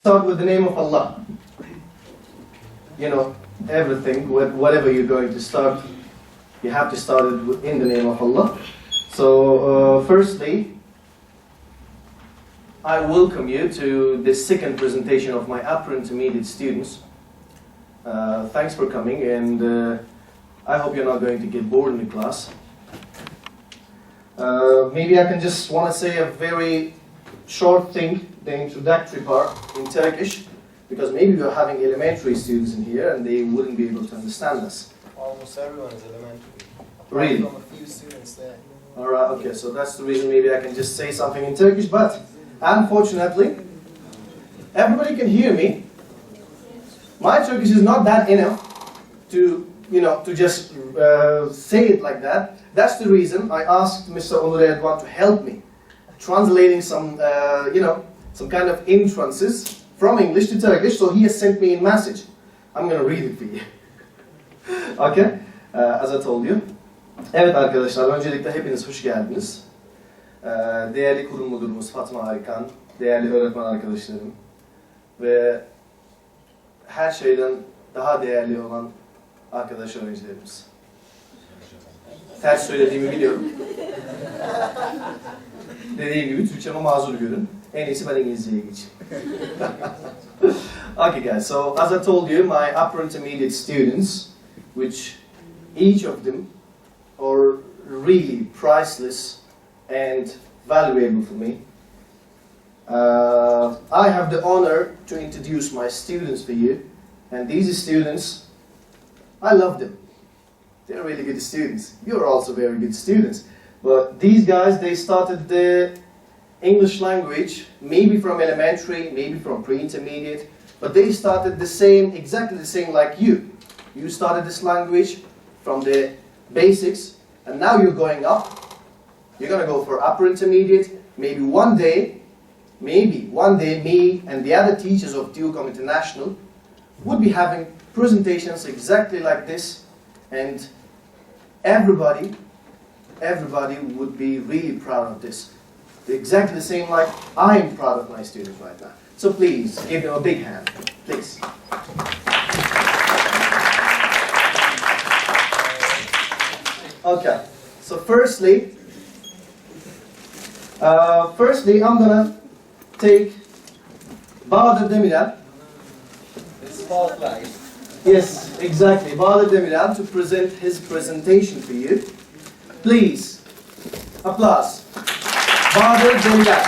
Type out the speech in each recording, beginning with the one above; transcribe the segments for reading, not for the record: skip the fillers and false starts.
Start with the name of Allah. You know, everything, whatever you're going to start, you have to start it in the name of Allah. So, firstly, I welcome you to the second presentation of my upper intermediate students. Thanks for coming, and I hope you're not going to get bored in the class. Maybe I can just want to say a very short thing, the introductory part in Turkish, because maybe we're having elementary students in here and they wouldn't be able to understand us. Almost everyone is elementary. Really? From a few students there. Alright, okay, so that's the reason maybe I can just say something in Turkish, but unfortunately, everybody can hear me. My Turkish is not that enough to, to just say it like that. That's the reason I asked Mr. Onur Erdogan to help me, translating some, some kind of entrances from English to Turkish, so he has sent me a message. I'm going to read it for you. Okay, as I told you. Evet arkadaşlar, öncelikle hepiniz hoş geldiniz. Değerli kurum müdürümüz Fatma Aykan, değerli öğretmen arkadaşlarım ve her şeyden daha değerli olan arkadaş öğrencilerimiz. Ters söylediğimi biliyorum. Dediğim gibi Türkçeme mazur görün. En iyisi ben İngilizceye geçeyim. Okay guys, so as I told you, my upper intermediate students, which each of them are really priceless and valuable for me. I have the honor to introduce my students for you, and these students, I love them. They're really good students. You're also very good students. But these guys, they started the English language, maybe from elementary, maybe from pre-intermediate, but they started the same, exactly the same like you. You started this language from the basics, and now you're going up. You're going to go for upper intermediate. Maybe one day, me and the other teachers of DEULCOM International would be having presentations exactly like this, and everybody would be really proud of this. Exactly the same like I'm proud of my students right now. So please, give them a big hand, please. Okay, so firstly, I'm gonna take Bahadır DEMİREL. Spotlight. Yes, exactly. Bahadır DEMİREL to present his presentation for you. Please, applause. Bahadır DEMİREL.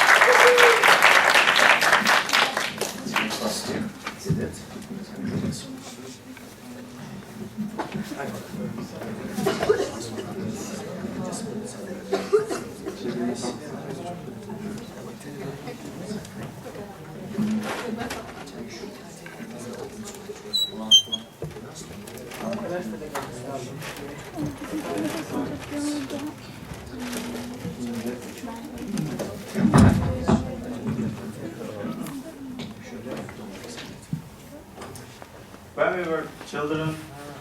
When we were children,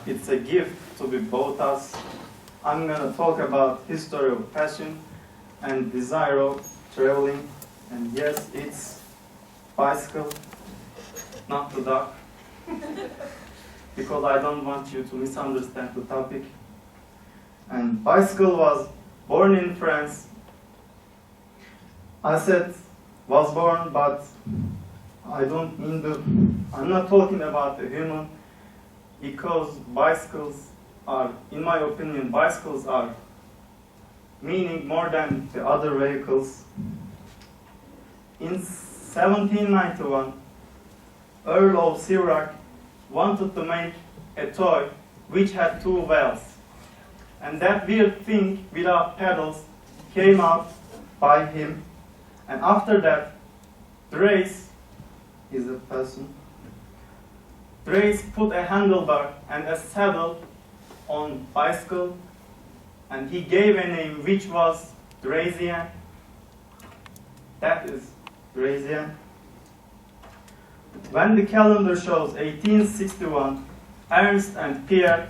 it's a gift to be bought us. I'm gonna talk about history of passion and desire of traveling. And yes, it's bicycle, not the dog. Because I don't want you to misunderstand the topic. And bicycle was born in France. I said was born, but I don't mean I'm not talking about the human, because bicycles are, in my opinion, bicycles are meaning more than the other vehicles. In 1791, Earl of Sirac wanted to make a toy which had two wheels, and that weird thing without pedals came out by him, and after that, Drace is a person. Drace put a handlebar and a saddle on bicycle, and he gave a name which was Draisian. That is Draisian. When the calendar shows 1861, Ernst and Pierre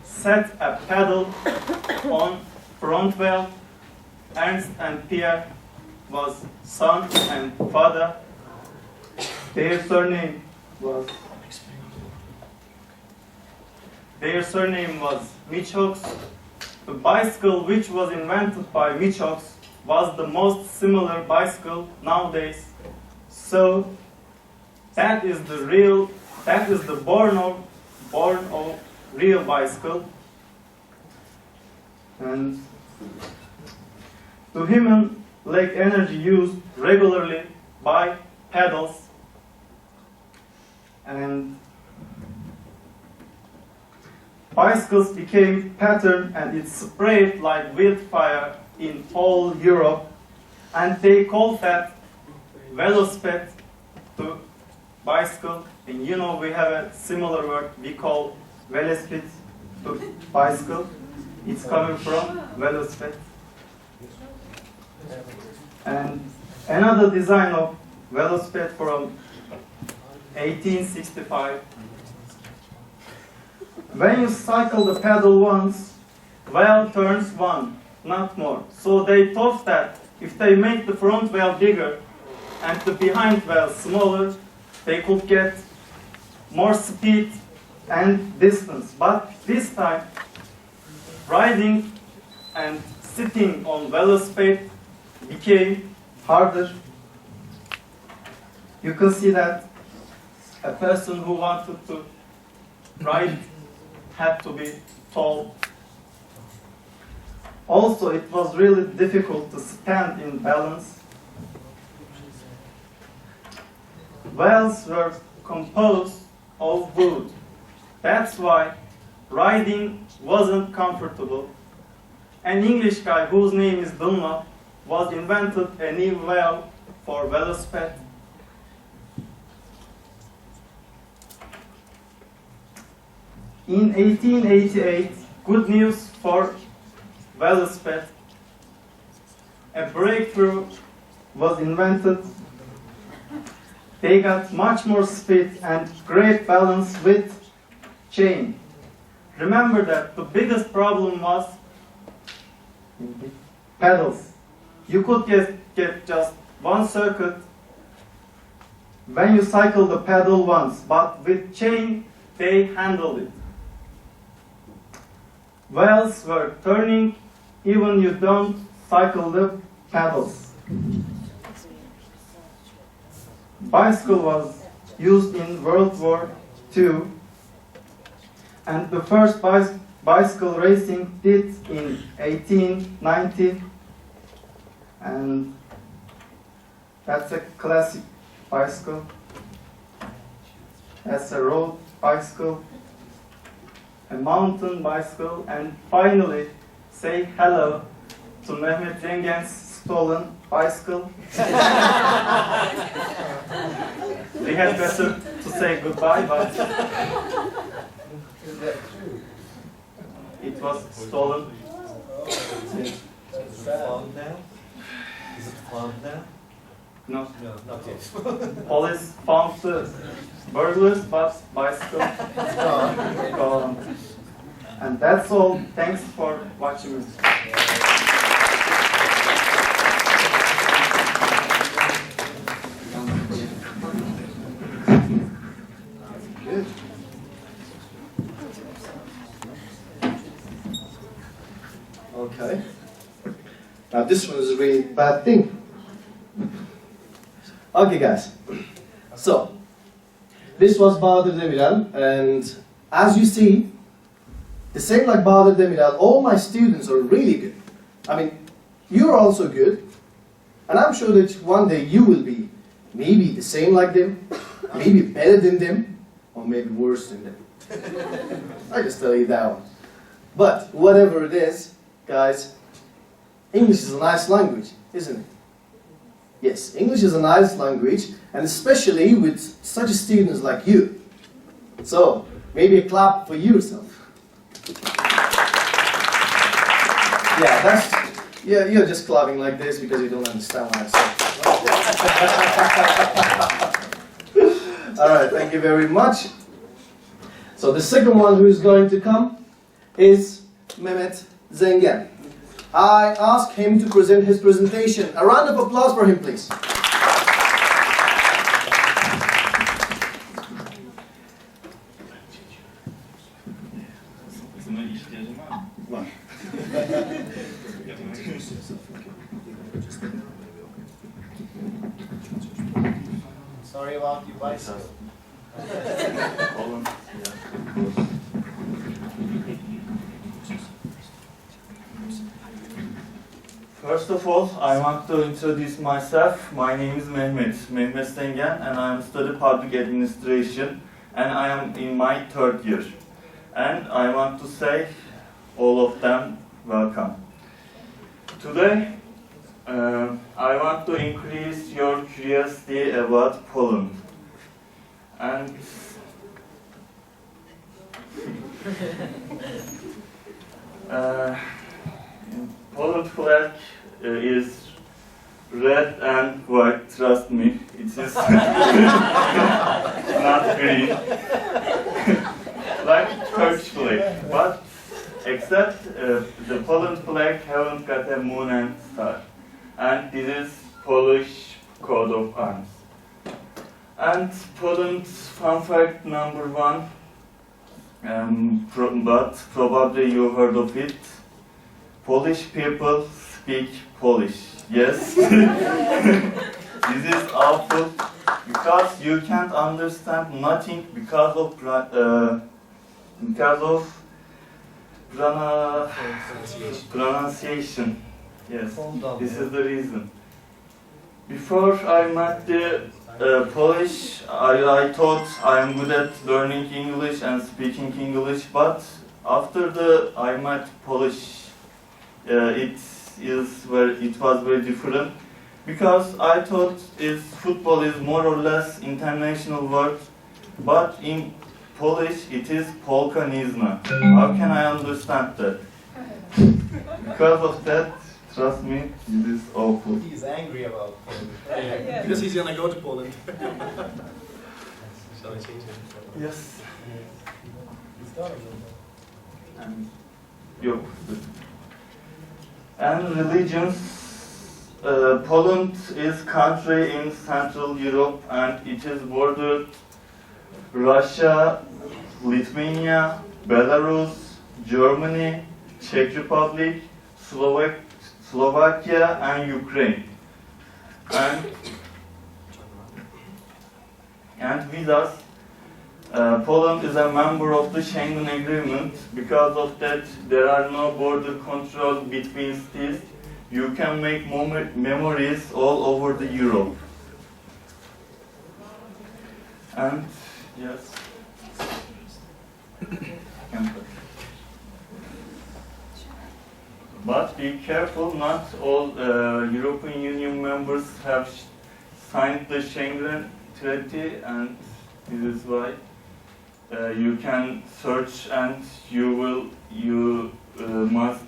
set a pedal on front wheel. Ernst and Pierre was son and father. Their surname was MUHSİN. The bicycle which was invented by MUHSİN was the most similar bicycle nowadays. So that is the born of real bicycle. And the human leg energy used regularly by pedals, and bicycles became pattern and it spread like wildfire in all Europe, and they called that velocipede to bicycle. And you know, we have a similar word, we call velocipede to bicycle. It's coming from velocipede. And another design of velocipede from 1865. When you cycle the pedal once, wheel turns one, not more. So they thought that if they make the front wheel bigger and the behind wheel smaller, they could get more speed and distance. But this time, riding and sitting on velocipede became harder. You can see that a person who wanted to ride had to be tall. Also, it was really difficult to stand in balance. Wheels were composed of wood. That's why riding wasn't comfortable. An English guy whose name is Dunlop was invented a new wheel for velocipede. In 1888, good news for velocipede. A breakthrough was invented. They got much more speed and great balance with chain. Remember that the biggest problem was pedals. You could get just one circuit when you cycle the pedal once, but with chain they handled it. Wheels were turning even you don't cycle the pedals. Bicycle was used in World War II, and the first bicycle racing did in 1890, and that's a classic bicycle. That's a road bicycle, a mountain bicycle, and finally say hello to Mehmet Zengen's stolen bicycle. We had better to say goodbye, but it was stolen. Is it found now? Is it found now? No. No, not yet. Police found the burglars, but bicycle is gone. And that's all. Thanks for watching me. Good. Okay. Now this one is a really bad thing. Okay, guys. So this was Bahadır Demirel, and as you see, the same like Bahadır Demirel, all my students are really good. I mean, you're also good, and I'm sure that one day you will be maybe the same like them, maybe better than them, or maybe worse than them. I just tell you that one. But whatever it is, guys, English is a nice language, isn't it? Yes, English is a nice language, and especially with such students like you. So, maybe a clap for yourself. Yeah, you're just clapping like this because you don't understand what I said. Alright, thank you very much. So the second one who is going to come is Mehmet Zengen. I ask him to present his presentation. A round of applause for him, please. Var. Sorry about your bicycle. First of all, I want to introduce myself. My name is Mehmet Stengen, and I am studying public administration, and I am in my third year. And I want to say all of them welcome. Today, I want to increase your curiosity about Poland. And Poland flag is red and white, trust me, it is not green, like Turkish flag, but except the Poland flag haven't got a moon and star, and this is Polish coat of arms. And Poland's fun fact number one, but probably you heard of it, Polish people speak Polish. Yes, this is awful because you can't understand nothing because of pronunciation. Yes, this is the reason. Before I met the Polish, I thought I am good at learning English and speaking English, but after I met Polish, it was very different, because I thought football is more or less international word, but in Polish it is polka nizna. How can I understand that? Because of that, trust me, it is awful. He's angry about Poland. Because he's gonna go to Poland. Shall I change it? Yes. He's got it. And yok. And religions. Poland is country in Central Europe, and it is bordered Russia, Lithuania, Belarus, Germany, Czech Republic, Slovakia, and Ukraine. And with us, Poland is a member of the Schengen Agreement. Because of that, there are no border controls between states. You can make memories all over the Europe. And yes, but be careful, not all European Union members have signed the Schengen Treaty, and this is why you can search, and you must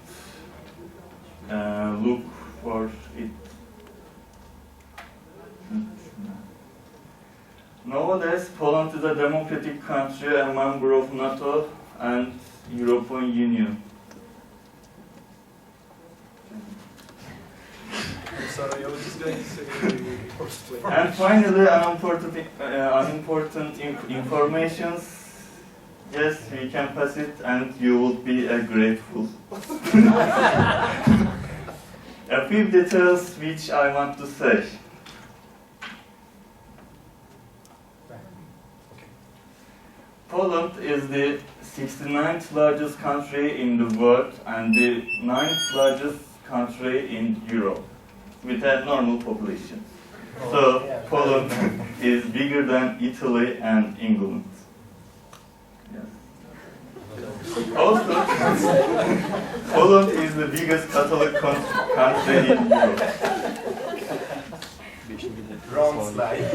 look for it. Nowadays, Poland is a democratic country, a member of NATO and European Union. I'm sorry, I was just going to say horseplay. And finally, unimportant informations. Yes, we can pass it, and you will be grateful. A few details which I want to say. Poland is the 69th largest country in the world and the 9th largest country in Europe, with a normal population. So Poland is bigger than Italy and England. Yes. Also, Poland is the biggest Catholic country in Europe. Wrong slide.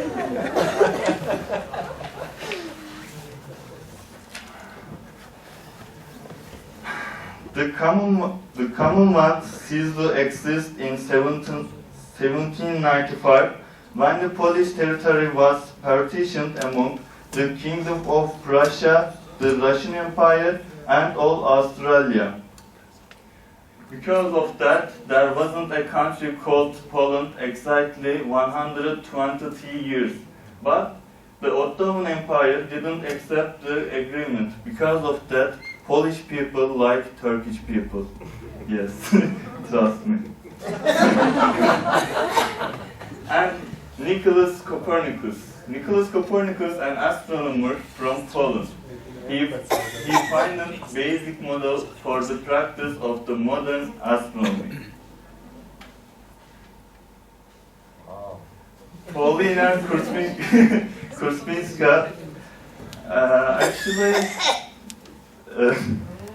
The Commonwealth ceased to exist in 1795 when the Polish territory was partitioned among the Kingdom of Prussia, the Russian Empire, and all Australia. Because of that, there wasn't a country called Poland exactly 120 years. But the Ottoman Empire didn't accept the agreement. Because of that, Polish people like Turkish people. Yes, trust me. And Nicholas Copernicus. Nicholas Copernicus, an astronomer from Poland. He financed basic model for the practice of the modern astronomy. Wow. Paulina Kurspinska. Actually,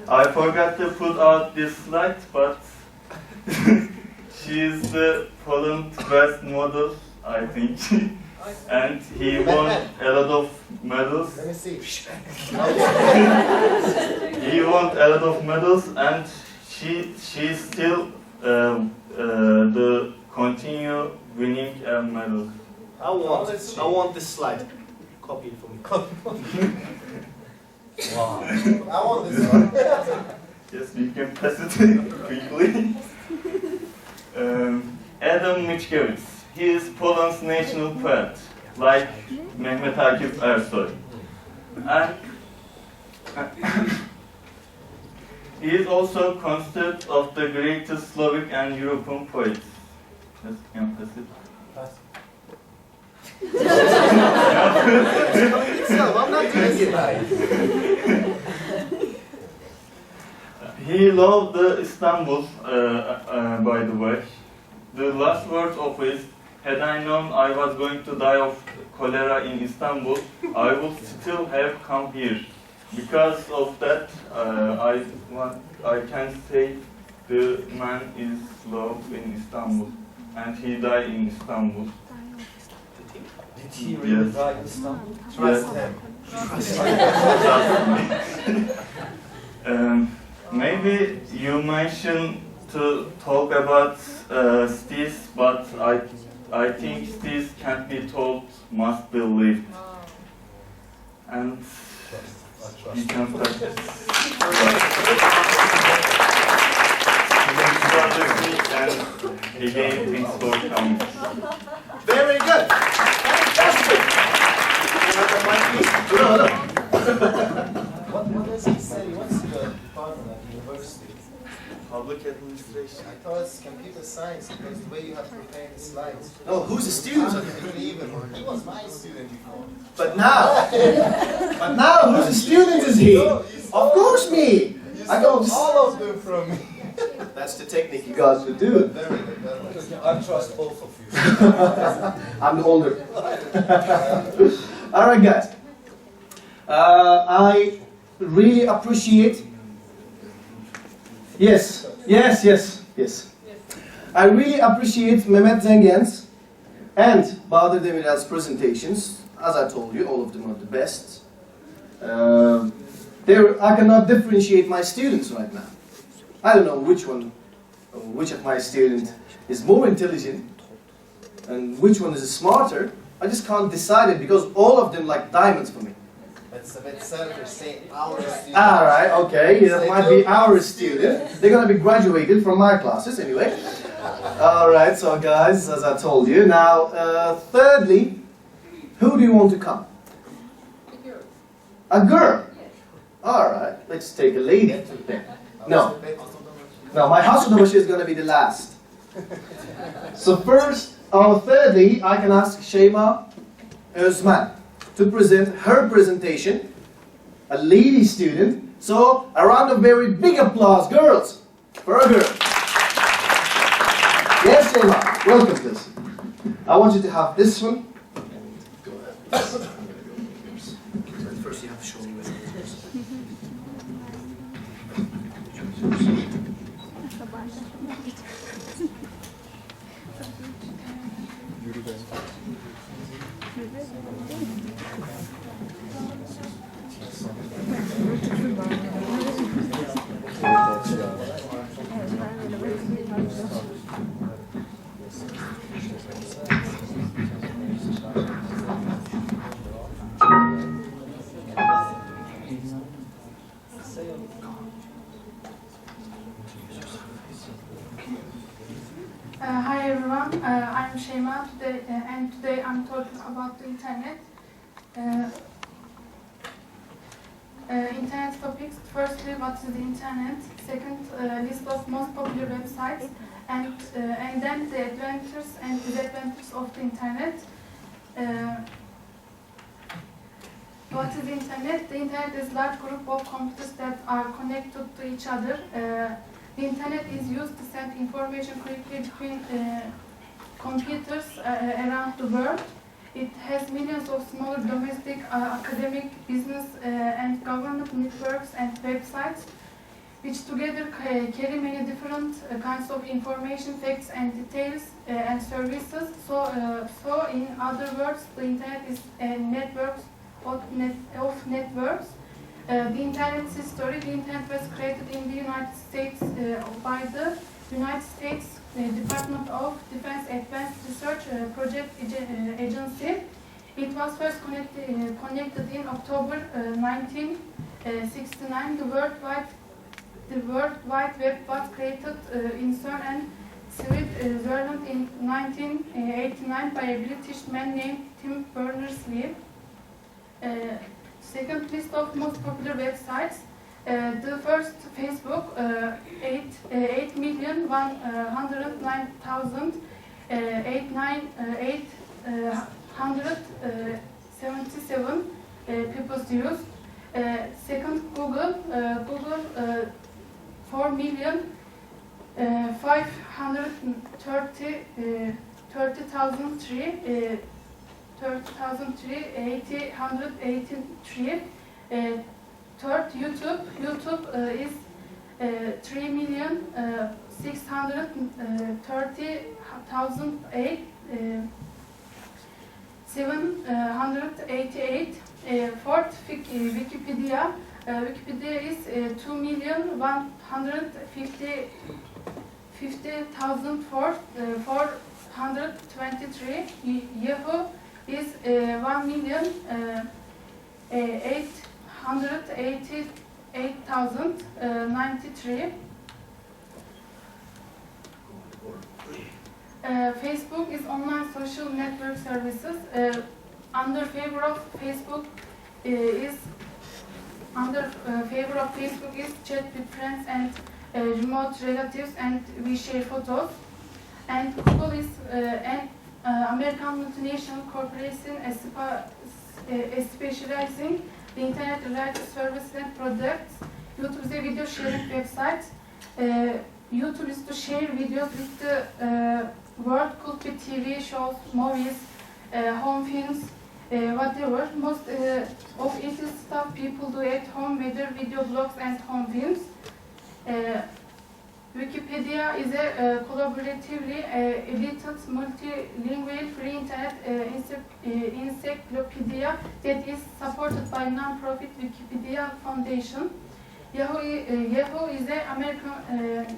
I forgot to put out this slide, but she is the Poland's best model, I think. And he won a lot of medals. Let me see. He won a lot of medals, and she still the continue winning medals. I want this slide. Copy it for me. Wow. I want this one. Yes, you can pass it quickly. Adam Mickiewicz. He is Poland's national poet, like Mehmet Akif Ersoy. And he is also considered of the greatest Slavic and European poets. Yes, you can pass it. I'm not doing it. He loved the Istanbul, by the way. The last words of his, had I known I was going to die of cholera in Istanbul, I would still have come here. Because of that, I can say the man is loved in Istanbul, and he died in Istanbul. Did he really Yes. die in Istanbul? Yes. Him. Maybe you mentioned to talk about this, but I think this can't be told, must be lived. And you can practice. And again, thanks for coming. Very good. Fantastic. What does he say? What's the department at the university? Public administration. I thought it's computer science because the way you have prepared the slides. No, who's the student? He was my student before. But now, who's the student is he? Of course me. You I go. stole all of them from me. That's the technique you guys would do. Very good, very good. I trust both of you. I'm the older. All right, guys. I really appreciate. Yes. I really appreciate Mehmet Zengen's and Bahadır Demirel's presentations. As I told you, all of them are the best. I cannot differentiate my students right now. I don't know which of my students is more intelligent and which one is smarter. I just can't decide it because all of them like diamonds for me. That's a bit selfish saying our student. Alright, okay, that might be our student. They're gonna be graduated from my classes anyway. Alright, so guys, as I told you. Now, thirdly, who do you want to come? A girl. Alright, let's take a lady. No, my Hasudabashi is gonna be the last. So thirdly, I can ask Şeyma Özmen to present her presentation, a lady student. So a round of very big applause, girls, for a girl. Yes, Şeyma, welcome please. I want you to have this one. Go ahead. First you have to show me where it is. talking about the internet. Internet topics. Firstly, what is the internet? Second, list of most popular websites, and then the advantages and disadvantages of the internet. What is the internet? The internet is a large group of computers that are connected to each other. The internet is used to send information quickly between computers around the world. It has millions of smaller domestic, academic, business, and government networks and websites, which together carry many different kinds of information, facts, and details and services. So in other words, the internet is a network of networks. The internet's history. The internet was created in the United States by the United States Department of Defense Advanced Research Project Agency. It was first connected in October 1969. The World Wide Web was created in CERN and Switzerland in 1989 by a British man named Tim Berners-Lee. Second, list of most popular websites. The first, Facebook, 8,109,877 people used. Second, Google, 30,883. Third, YouTube is 3,630,788. Fourth, Wikipedia. Wikipedia is 2,150,423. Yahoo is 1,888,093. Facebook is online social network services. Under favor of Facebook is chat with friends and remote relatives, and we share photos. And Google is an American multinational corporation specializing in internet-related services and products. YouTube is a video sharing website. YouTube is to share videos with the world. Could be TV shows, movies, home films, whatever. Most of it is stuff people do at home, whether video blogs and home films. Wikipedia is a collaboratively edited, multilingual, free internet encyclopedia that is supported by non-profit Wikipedia Foundation. Yahoo is an American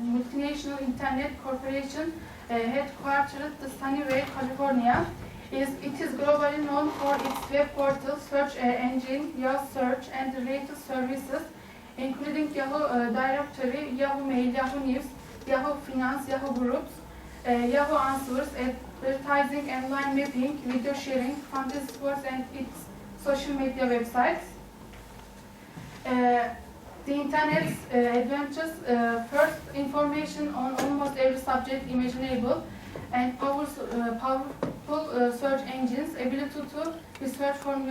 multinational internet corporation headquartered in Sunnyvale, California. It is globally known for its web portal, search engine, Yahoo Search, and related services, including Yahoo Directory, Yahoo Mail, Yahoo News, Yahoo Finance, Yahoo Groups, Yahoo Answers, advertising and line mapping, video sharing, fantasy sports, and its social media websites. The Internet's advantages. First, information on almost every subject imaginable, and powerful search engines, ability to research from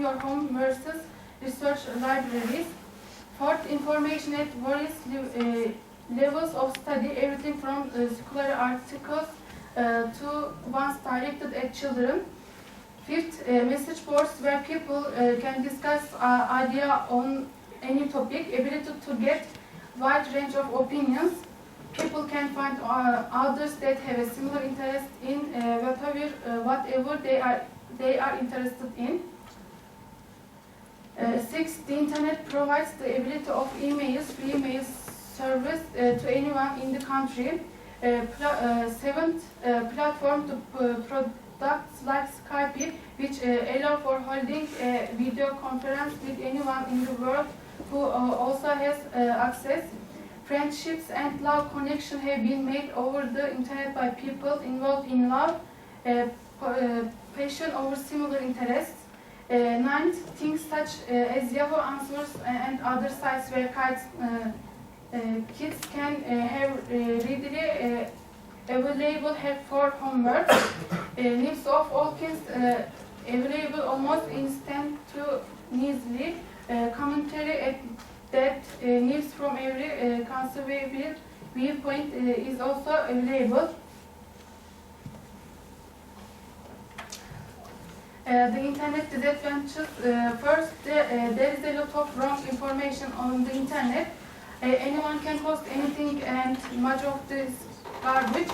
your home versus research libraries. Fourth, information at various levels of study, everything from scholarly articles to ones directed at children. Fifth, message boards where people can discuss idea on any topic, ability to get wide range of opinions. People can find others that have a similar interest in whatever they are interested in. Sixth, the internet provides the ability of free email service to anyone in the country. Seventh, platform to products like Skype, which allow for holding a video conference with anyone in the world who also has access. Friendships and love connection have been made over the internet by people involved in love, passion over similar interests. Ninth, things such as Yahoo Answers and other sites where kids can have readily available help for homework. News of all kids available almost instantaneously. Commentary that news from every conceivable viewpoint is also available. The internet disadvantages. First, there is a lot of wrong information on the internet. Anyone can post anything, and much of this garbage.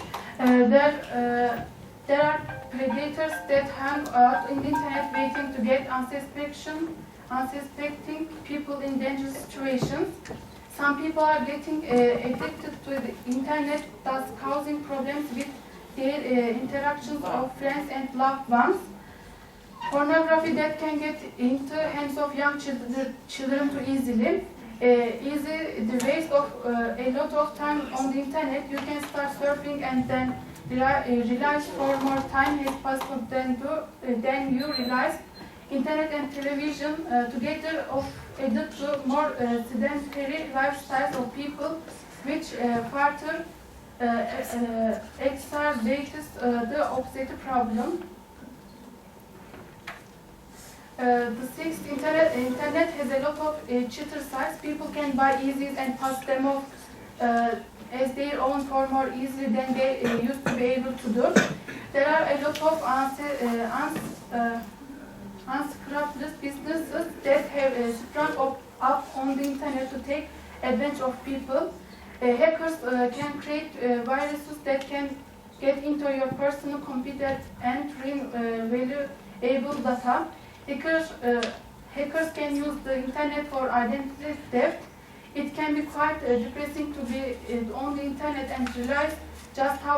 There are predators that hang out in the internet waiting to get unsuspecting people in dangerous situations. Some people are getting addicted to the internet, thus causing problems with their interactions of friends and loved ones. Pornography that can get into hands of young children too easily. The waste of a lot of time on the internet. You can start surfing and then realize for more time has passed than you realize. Internet and television together added to more sedentary lifestyles of people, which further exacerbates the opposite problem. The sixth, internet has a lot of cheater sites. People can buy EZs and pass them off as their own for more easily than they used to be able to do. There are a lot of unscrupulous businesses that have sprung up on the internet to take advantage of people. Hackers can create viruses that can get into your personal computer and read valuable data. Hackers can use the internet for identity theft. It can be quite depressing to be on the internet and realize just how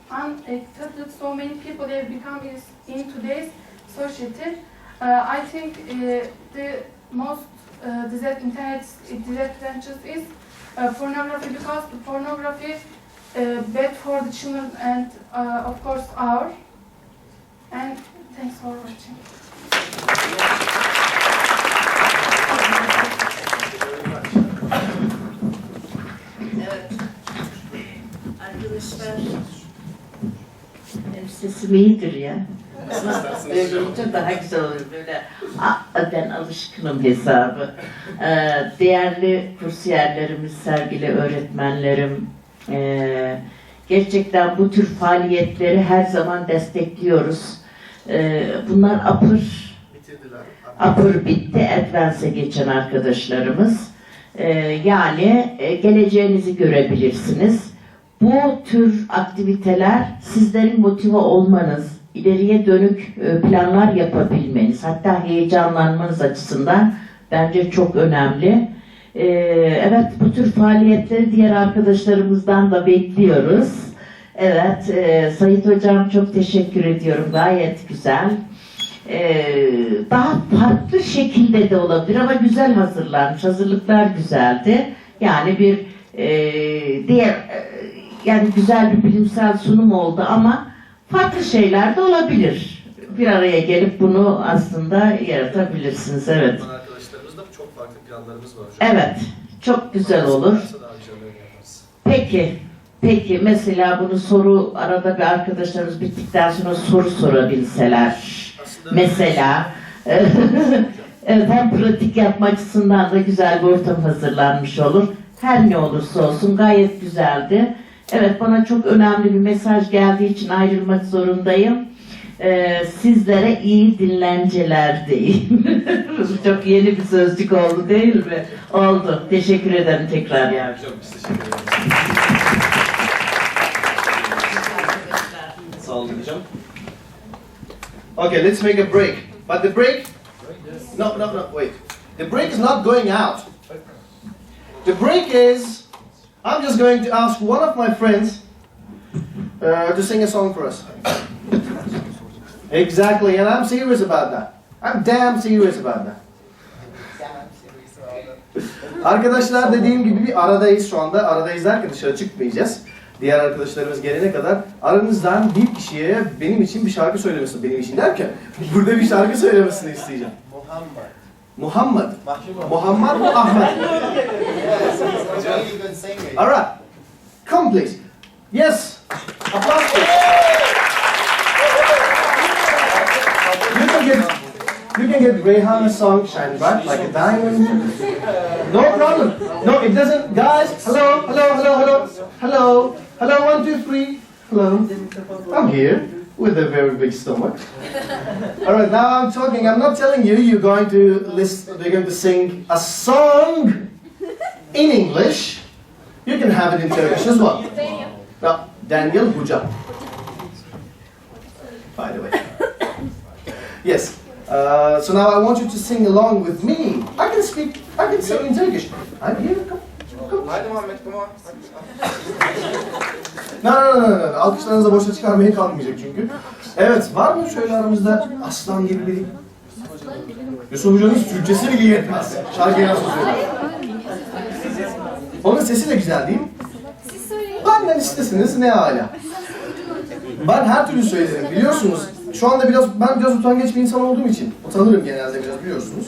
unaccepted so many people have become in today's society. I think the most internet disadvantages is pornography, because the pornography bad for the children and of course our. And thanks for watching. Evet. Arkadaşlar, benim sesim iyidir ya. Ama böyle olunca daha güzel olur böyle. Ben alışkınım hesabı. Değerli kursiyerlerimiz, sevgili öğretmenlerim, gerçekten bu tür faaliyetleri her zaman destekliyoruz. Bunlar upper bitti, advance'e geçen arkadaşlarımız. Yani geleceğinizi görebilirsiniz. Bu tür aktiviteler sizlerin motive olmanız, ileriye dönük planlar yapabilmeniz, hatta heyecanlanmanız açısından bence çok önemli. Evet, bu tür faaliyetleri diğer arkadaşlarımızdan da bekliyoruz. Evet, Sayit Hocam çok teşekkür ediyorum, gayet güzel. Daha farklı şekilde de olabilir ama güzel hazırlanmış, hazırlıklar güzeldi. Yani bir yani güzel bir bilimsel sunum oldu ama farklı şeyler de olabilir. Bir araya gelip bunu aslında yaratabilirsiniz, evet. Arkadaşlarımızda çok farklı planlarımız var hocam. Evet, çok güzel olur. Peki mesela bunu arada bir arkadaşlarımız bittikten sonra soru sorabilseler. Mesela evet, hem pratik yapma açısından da güzel bir ortam hazırlanmış olur. Her ne olursa olsun gayet güzeldi. Evet, bana çok önemli bir mesaj geldiği için ayrılmak zorundayım. Sizlere iyi dinlenceler diyeyim. Çok yeni bir sözcük oldu değil mi? Oldu. Teşekkür ederim tekrar. Hocam biz teşekkür ederiz. Sağ olun hocam. Okay, let's make a break. But the break? No, wait. The break is not going out. The break is, I'm just going to ask one of my friends to sing a song for us. Exactly, and I'm serious about that. I'm damn serious about that. Arkadaşlar, dediğim gibi bir aradayız şu anda. Aradayız derken dışarı çıkmayacağız. diğer arkadaşlarımız gelene kadar aranızdan bir kişiye benim için bir şarkı söylemesini, benim için derken burada bir şarkı söylemesini isteyeceğim. Muhammad. Muhammed. Muhammed mı Ahmet? Yes, he's a really good singer. Alright. Come please. Yes. Applause please. You can get Rihanna's song Shine Bright Like a Diamond. No problem. No, it doesn't. Guys, hello, hello, hello, hello. Hello. Hello, 1, 2, 3. Hello. I'm here with a very big stomach. Alright, now I'm talking. I'm not telling you you're going to sing a song in English. You can have it in Turkish as well. Now, Daniel Hoca. By the way. Yes. So now I want you to sing along with me. I can sing in Turkish. I'm here. Come. Haydi Muhammed, come on. No. Alkışlarınızı boşa çıkarmaya kalmayacak çünkü. Evet, var mı şöyle aramızda aslan gibi biri? Yusuf Hoca'nın Türkçesi bile yetmez. Şarkıyı nasıl söylüyor? Onun sesi de güzel değil mi? Benden istesiniz ne hala. Ben her türlü söylerim biliyorsunuz. Şu anda ben biraz utangaç bir insan olduğum için utanırım genelde biraz biliyorsunuz.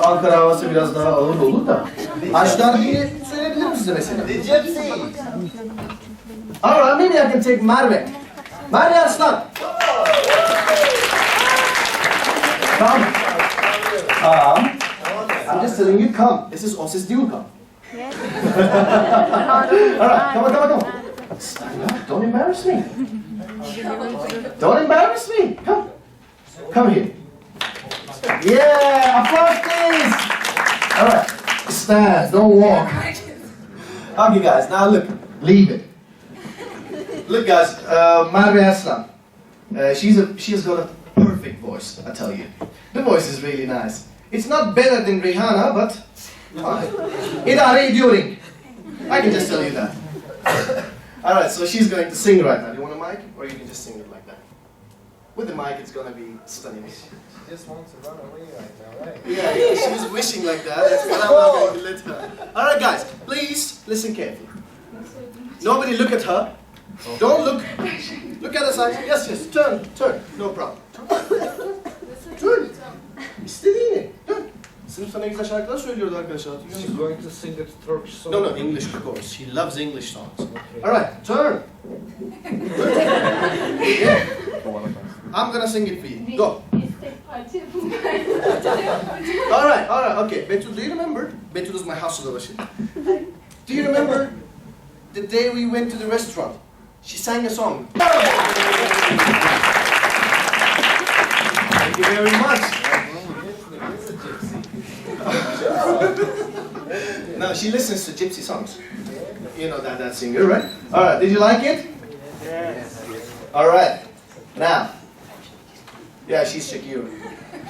Ankara havası biraz daha ağır olur da. Aşklar diye söyleyebilirim size mesela. The Gypsy. Alright, maybe I can take Merve. Merve Aslan. Come. Come. I'm just telling you, come. This is DEULCOM. Alright, come on. Stand up. Don't embarrass me. Don't embarrass me. Come. Come here. Yeah, applause please. Alright, stand, don't walk. Okay guys, now look, leave it. Look guys, Merve Aslan. She's got a perfect voice, I tell you. The voice is really nice. It's not better than Rihanna, but idare ediyorum. I can just tell you that. Alright, so she's going to sing right now. Do you want a mic? Or you can just sing it like that? With the mic, it's gonna be stunning. She just wants to run away right now, right? Yeah, she's wishing like that. That's what I'm not going to let her. Alright guys, please listen carefully. Nobody look at her. Don't look. Look at the side. Yes, turn. No problem. Turn. İstediğini. Dön. Sınıf sana güzel şarkılar söylüyordu arkadaşlar. She's going to sing a Turkish song. No, English of course. She loves English songs. Alright, turn. Yeah. I'm gonna sing it for you. Go. Alright, okay. Betül, do you remember? Betül is my house başı. Do you remember the day we went to the restaurant? She sang a song. Thank you very much. No, she listens to gypsy songs. You know that singer, right? Alright, did you like it? Yes. Alright, now. Yeah, she's Shakira.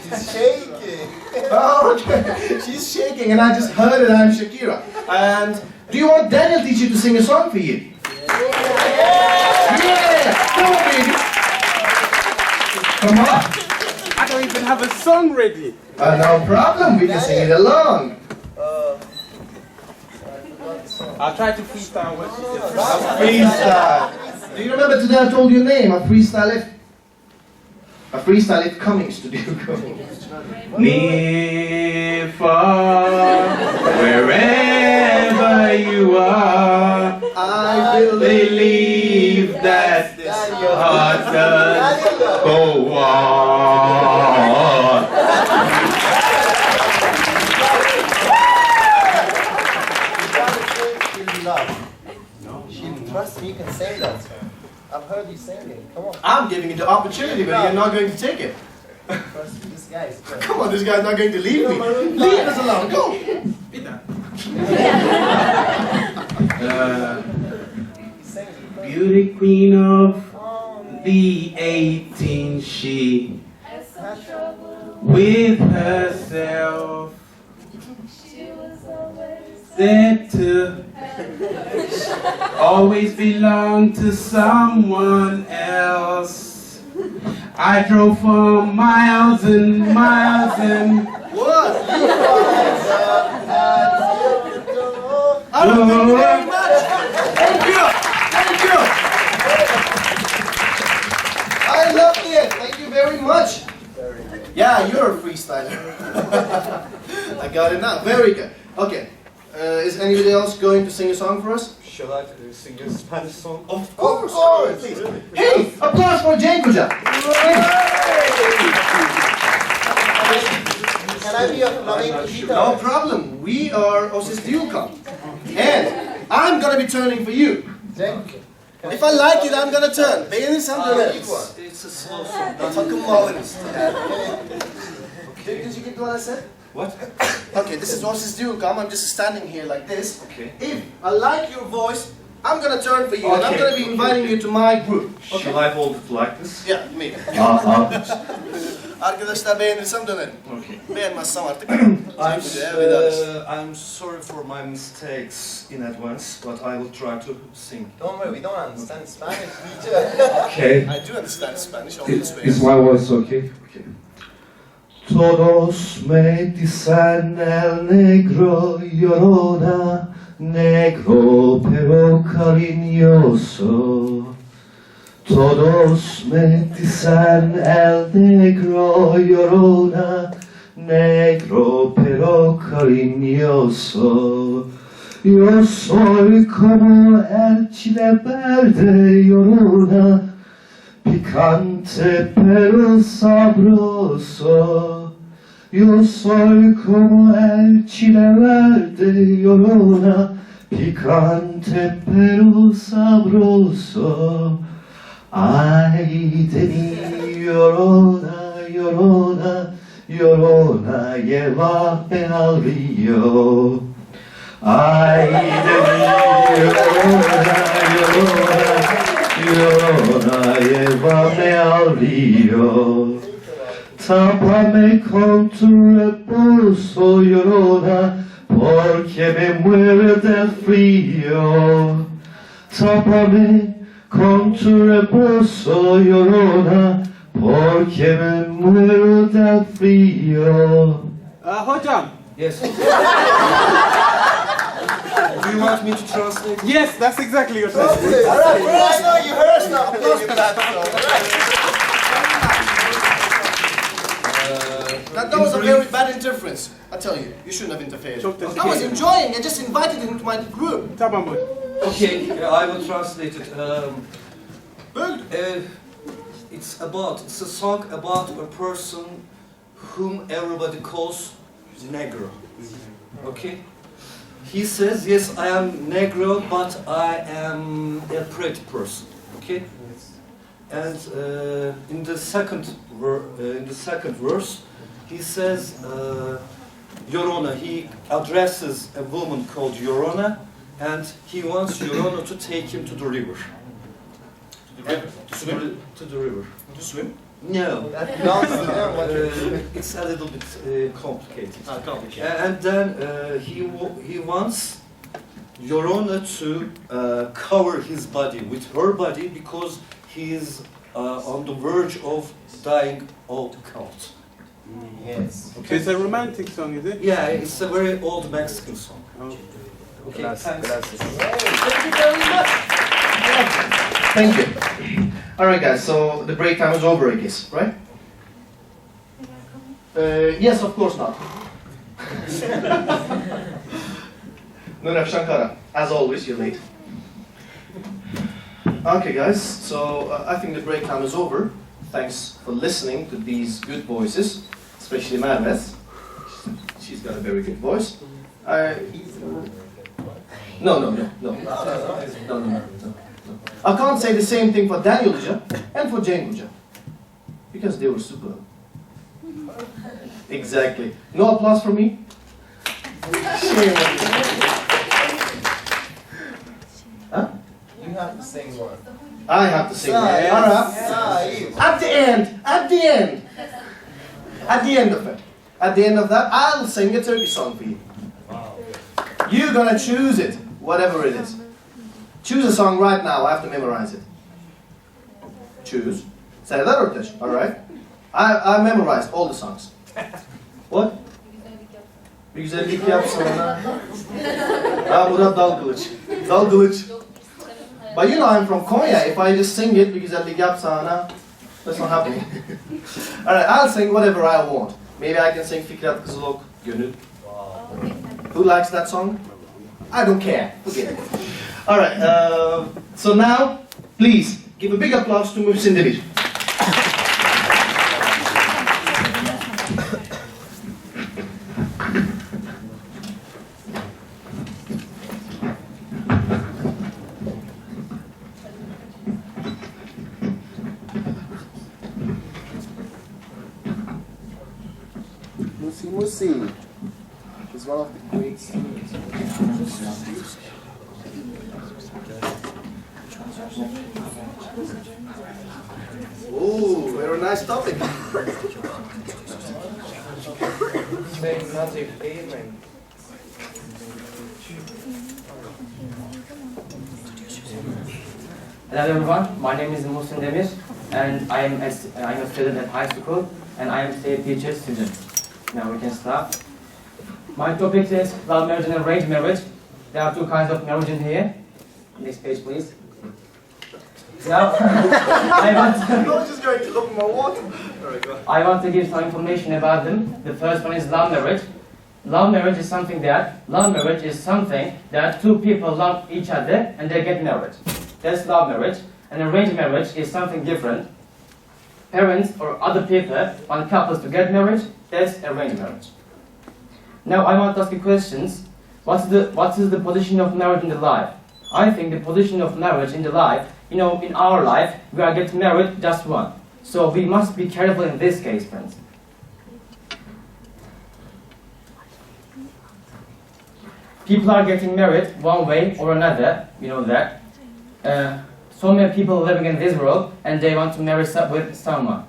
She's shaking. Oh, okay. She's shaking and I just heard it, I'm Shakira. And do you want Daniel teach you to sing a song for you? Yeah! Come on, baby. Come on. I don't even have a song ready. No problem, we can sing it along. I'll try to freestyle what she said. Freestyle. Do you remember today I told you a name? A freestyle it coming to DEULCOM. Near, far, wherever you are, I believe that this heart does go on. Trust me, you can sing that. I've heard you singing. Come on. I'm giving you the opportunity, but you're not going to take it. Trust me, this guy is good. Come on, this guy's not going to leave me. Leave us alone, go! Beauty queen of the 18, she with herself said to always belong to someone else. I drove for miles and miles and What? I don't thank you very much. very much. Yeah, you're a freestyler. I got it now. Very good. Okay. Is anybody else going to sing a song for us? Shall I sing a Spanish song? Of course. Please. Hey, applause for Cenk Hoca. Can I be a flamenco guitar? No problem. We are Osis DEULCOM. And I'm gonna be turning for you. If I like it, I'm gonna turn. Beğenirsem dönerim. It's a slow song. Takımla alırız. Did you get what I said? What? Okay, this is Osis DEULCOM. I'm just standing here like this. Okay. If I like your voice, I'm gonna turn for you, and I'm Okay. gonna be inviting you to my group. Okay? Shall I hold it like this? Yeah, me. Arkadaşlar beğenirsem dönerim. Okay. Beğenmezsem artık. I'm sorry for my mistakes in advance, but I will try to sing. Don't worry, we don't understand Spanish, teacher. Okay. I do understand Spanish, only Is Spanish. my voice okay? Todos me dicen el negro llorona, negro pero cariñoso. Todos me dicen el negro llorona, negro pero cariñoso. Yo soy como el chile verde llorona, picante pero sabroso. Yo soy como el chile verde llorona, picante pero sabroso. Ay de mí llorona, llorona, llorona, llévame al río. Ay de mí llorona, llorona, llorona, llévame al río. Tápame con tu reposo, llorona, porque me muero del frío. Tápame con tu reposo, llorona, porque me muero del frío. Hocam. Yes. Do you want me to translate? Yes, that's exactly your thing. Alright, first now, you heard us now. Applause for that. That was a very bad interference. I tell you, you shouldn't have interfered. Çok teşekkür I was ederim. enjoying. I just invited him to my group. Tamam hocam. Okay, I will translate it. It's a song about a person whom everybody calls Negro. Okay? He says, yes, I am Negro, but I am a pretty person. Okay? And in the second verse, he says, Llorona. He addresses a woman called Llorona, and he wants Llorona to take him to the river. To the river. To swim? No. It's a little bit complicated. Complicated. And then he wants Llorona to cover his body with her body because he is on the verge of dying of cold. Yes. Okay. It's a romantic song, is it? Yeah, it's a very old Mexican song. Oh. Okay, thanks. Thank you very much. Thank you. All right, guys. So the break time is over, I guess, right? Yes, of course not. Nuref Shankara, as always, you're late. Okay, guys. So I think the break time is over. Thanks for listening to these good voices, especially Merve's. She's got a very good voice. No. I can't say the same thing for Daniel Hoca and for Cenk Hoca because they were super. Exactly. No applause for me? Shame on you. Huh? You have to sing one. I have to sing. All right. At the end of that, I'll sing a Turkish song for you. You're gonna choose it, whatever it is. Choose a song right now. I have to memorize it. Choose. Serdar Ortaç. All right. I memorized all the songs. What? Bir güzellik yapsana. Murat Dalkılıç. Dalkılıç. But you know I'm from Konya. If I just sing it, bir güzellik yapsana. That's not happening. Alright, I'll sing whatever I want. Maybe I can sing Fikret Kızılok Gönül. Who likes that song? I don't care. Forget it. Alright, so now, please, give a big applause to MUHSİN DEMİR. MUHSİN is one of the great students. Oh, very nice topic. Hello everyone, my name is MUHSİN DEMİR and I am a student at high school and I am a teacher student. Now we can start. My topic is love marriage and arranged marriage. There are two kinds of marriage in here. Next page please. Now I want to give some information about them. The first one is love marriage. Love marriage is something that two people love each other and they get married. That's love marriage. And arranged marriage is something different. Parents or other people want couples to get married. That's arranged marriage. Now I want to ask you questions. What is the position of marriage in the life? I think the position of marriage in the life, in our life, we are getting married just one. So we must be careful in this case, friends. People are getting married one way or another, you know that. So many people living in this world and they want to marry with someone.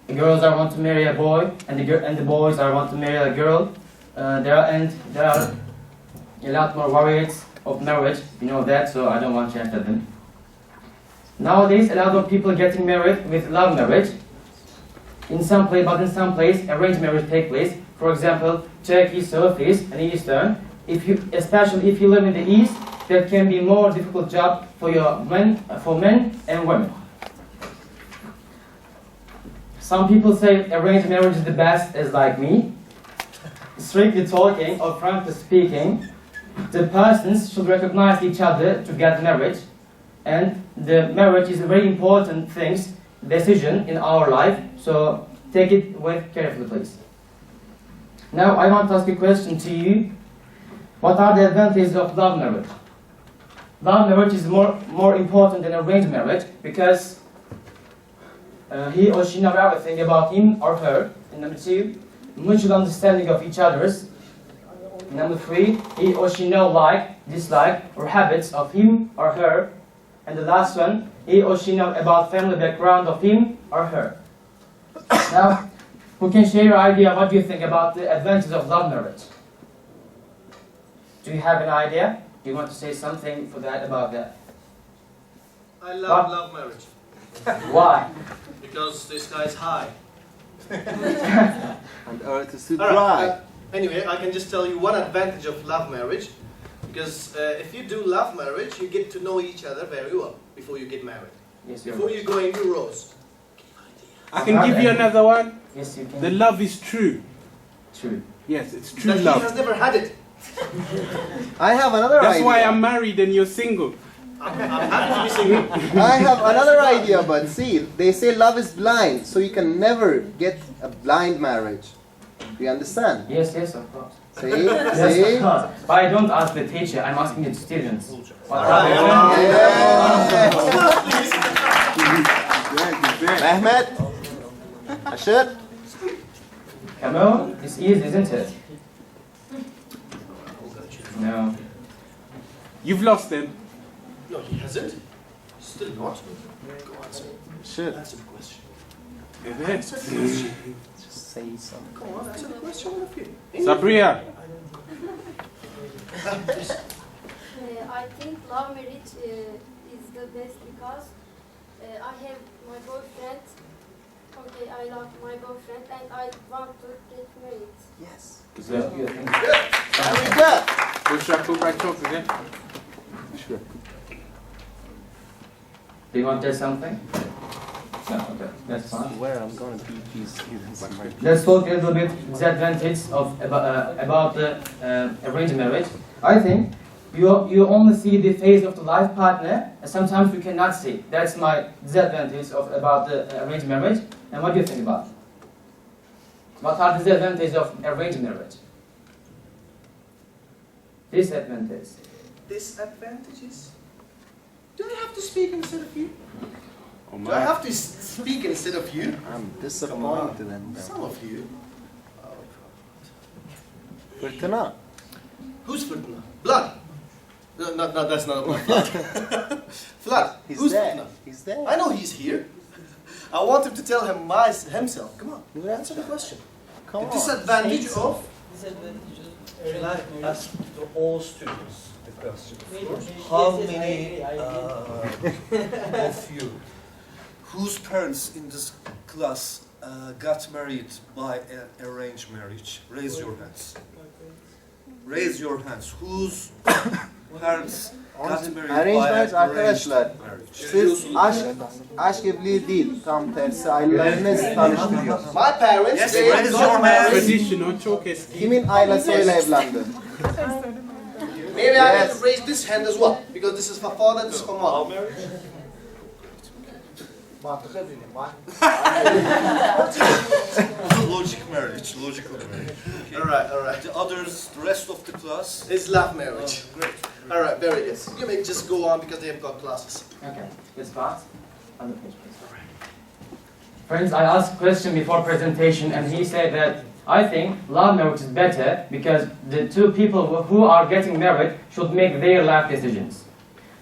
The girls want to marry a boy and the boys want to marry a girl. There are a lot more variants of marriage, you know that, so I don't want to enter them. Nowadays, a lot of people getting married with love marriage. In some place, arranged marriage take place. For example, Turkey, Southeast, and Eastern. Especially if you live in the East, that can be more difficult job for men and women. Some people say arranged marriage is the best, as like me. Strictly talking or frankly speaking, the persons should recognize each other to get married, and the marriage is a very important decision in our life, so take it with carefully, please. Now I want to ask a question to you. What are the advantages of love marriage? Love marriage is more important than arranged marriage because he or she knows everything about him or her. And number two, mutual understanding of each other's. Number three, he or she knows like, dislike, or habits of him or her. And the last one, he or she knows about family background of him or her. Now, who can share your idea? What do you think about the advantages of love marriage? Do you have an idea? Do you want to say something for that about that? I love marriage. Why? Because the sky is high. And earth is too dry. Right, anyway, I can just tell you one advantage of love marriage. Because if you do love marriage, you get to know each other very well before you get married. Yes, before you go into rows. I can give you another one. Yes, you can. The love is true. True. Yes, it's true But love. he has never had it. I have another idea. That's why I'm married and you're single. I'm happy to be single. I have another idea, but see, they say love is blind, so you can never get a blind marriage. Do you understand? Yes, of course. See? Yes, See? of course. But I don't ask the teacher, I'm asking the students. What Mehmet. Ashir. Come on, it's easy, isn't it? No. You've lost them. No, he hasn't. Still not. Go answer. Shit. Answer the question. Evet. Just say something. Come on, answer the question. One of you. Sabriya. I think love marriage is the best because I have my boyfriend. Okay, I love my boyfriend and I want to get married. Yes. Güzel. Harika. Bu şarkı bırak çok güzel. Do you want to say something? Yeah, okay, that's fine. Where I'm gonna teach these students. Let's talk a little bit disadvantage of about the arranged marriage. I think you only see the face of the life partner, and sometimes you cannot see. That's my disadvantage of about the arranged marriage. And what do you think about it? What are the disadvantages of arranged marriage? Disadvantages. Disadvantages? Do I have to speak instead of you? Oh Do I my. have to speak instead of you? I'm disappointed in them. Some of you. Fırtına. Who's Fırtına? Blood. No, that's not a blood. Flood. Who's Fırtına? He's there. I know he's here. I want him to tell him himself. Come on, answer the question. Come on. Disadvantage of? Can I ask to all students the question? How many of you whose parents in this class got married by an arranged marriage? Raise your hands. Raise your hands. Whose parents got married Arranged by marriage an arranged arkadaşlar. marriage? Siz aşk evliliği değil, tam tersi aileleriniz tanıştırıyor. My parents, Yes, they raise got your married. Traditional çok eski. Kimin ailesiyle evlendi? Maybe I need to raise this hand as well, because this is for father, this is for mother. Logic marriage, logical marriage. Okay. All right. The others, the rest of the class. It's love marriage. Great. All right, very good. You may just go on because they have got classes. Okay, let's start. On the page, please. Friends, I asked a question before presentation, and he said that I think love marriage is better because the two people who are getting married should make their life decisions,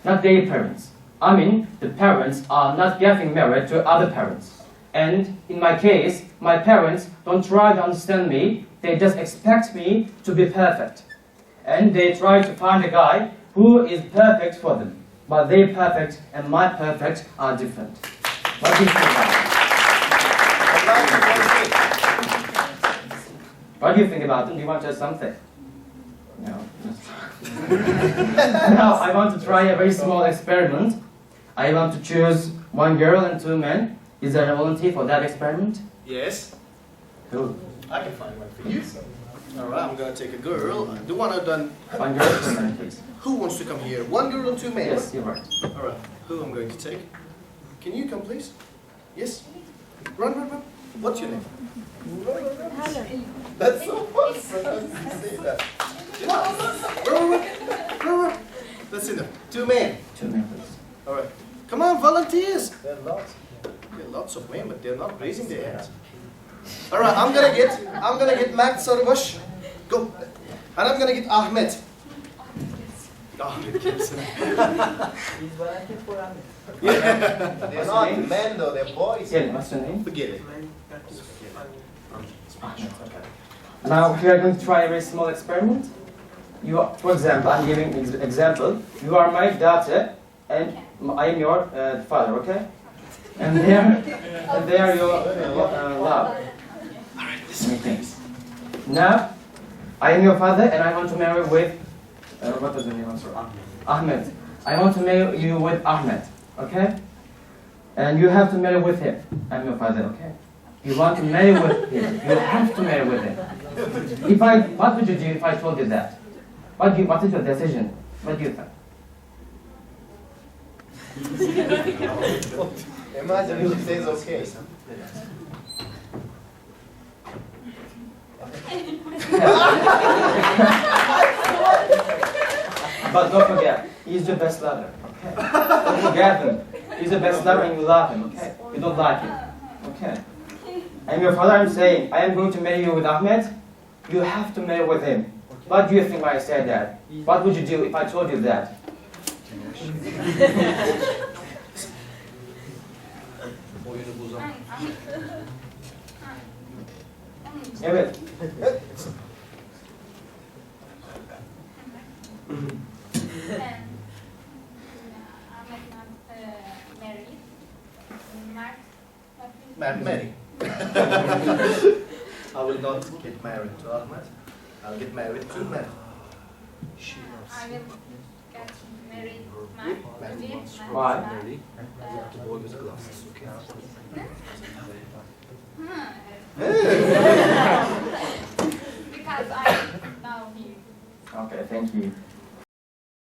not their parents. I mean, the parents are not getting married to other parents. And in my case, my parents don't try to understand me, they just expect me to be perfect. And they try to find a guy who is perfect for them. But their perfect and my perfect are different. What do you think about it? What do you think about it? Do you want to say something? No. Now, I want to try a very small experiment. I want to choose one girl and two men. Is there a volunteer for that experiment? Yes. Who? I can find one for you. All right, I'm going to take a girl. The one I've done. One girl and two men, please. Who wants to come here? One girl and two men? Yes, you're right. All right, who I'm going to take? Can you come, please? Yes? Run. What's your name? That's so fun. Say that. Run. That's enough. Two men. Two men, please. All right. Come on, volunteers. There are lots of men, but they're not raising their hands. All right, I'm gonna get Mert Sarıbaş. Go. And I'm gonna get Ahmet. Ahmet kimsin? They're not men though, they're boys. Yeah, what's your name? Forget it. Now we are going to try a very small experiment. You are, for example, I'm giving example. You are my daughter, and I am your father. Okay? And they are your love. Okay. Now, I am your father, and I want to marry with what was the name? Ahmed. I want to marry you with Ahmed. Okay? And you have to marry with him. I'm your father. Okay? You want to marry with him. You have to marry with him. What would you do if I told you that? What is your decision? What do you think? Imagine if she says okay. But don't forget, he's your best lover. Okay? Don't forget him. He's the best lover and you love him. Okay? You don't like him. Okay? I'm your father, I'm saying, I am going to marry you with Ahmed. You have to marry with him. What do you think when I said that? What would you do if I told you that? Evet. Mert marry. I will not get married to Ahmed. I'll get married to Mert. get married man? Why? The boy with glasses, okay? Because I know him. Okay, thank you.